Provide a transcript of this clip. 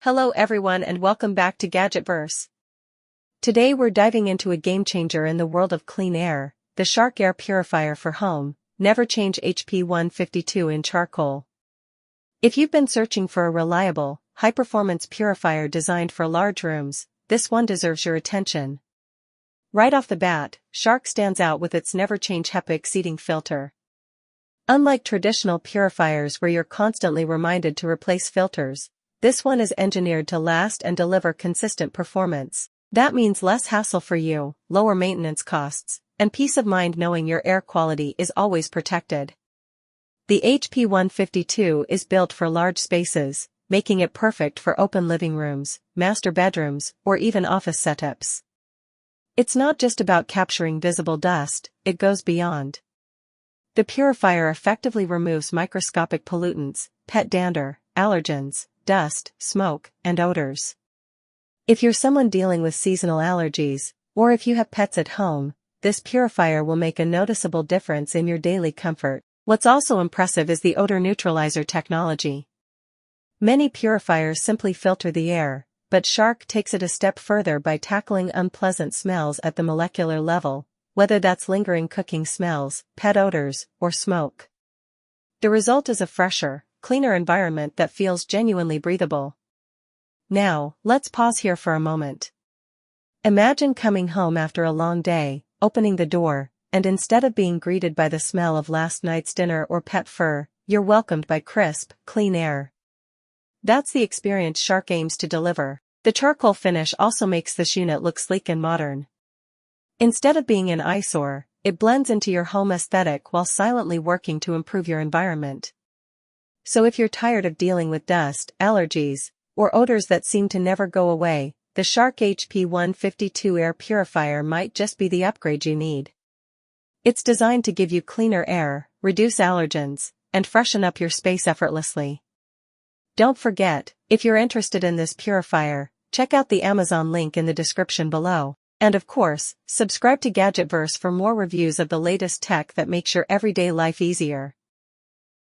Hello everyone and welcome back to Gadgetverse. Today we're diving into a game changer in the world of clean air, the Shark Air Purifier for home, NeverChange HP152 in charcoal. If you've been searching for a reliable, high-performance purifier designed for large rooms, this one deserves your attention. Right off the bat, Shark stands out with its NeverChange HEPA-exceeding filter. Unlike traditional purifiers where you're constantly reminded to replace filters, this one is engineered to last and deliver consistent performance. That means less hassle for you, lower maintenance costs, and peace of mind knowing your air quality is always protected. The HP152 is built for large spaces, making it perfect for open living rooms, master bedrooms, or even office setups. It's not just about capturing visible dust, it goes beyond. The purifier effectively removes microscopic pollutants, dander, allergens, dust, smoke, and odors. If you're someone dealing with seasonal allergies, or if you have pets at home, this purifier will make a noticeable difference in your daily comfort. What's also impressive is the odor neutralizer technology. Many purifiers simply filter the air, but Shark takes it a step further by tackling unpleasant smells at the molecular level, whether that's lingering cooking smells, pet odors, or smoke. The result is a fresher, cleaner environment that feels genuinely breathable. Now, let's pause here for a moment. Imagine coming home after a long day, opening the door, and instead of being greeted by the smell of last night's dinner or pet fur, you're welcomed by crisp, clean air. That's the experience Shark aims to deliver. The charcoal finish also makes this unit look sleek and modern. Instead of being an eyesore, it blends into your home aesthetic while silently working to improve your environment. So if you're tired of dealing with dust, allergies, or odors that seem to never go away, the Shark HP152 Air Purifier might just be the upgrade you need. It's designed to give you cleaner air, reduce allergens, and freshen up your space effortlessly. Don't forget, if you're interested in this purifier, check out the Amazon link in the description below. And of course, subscribe to Gadgetverse for more reviews of the latest tech that makes your everyday life easier.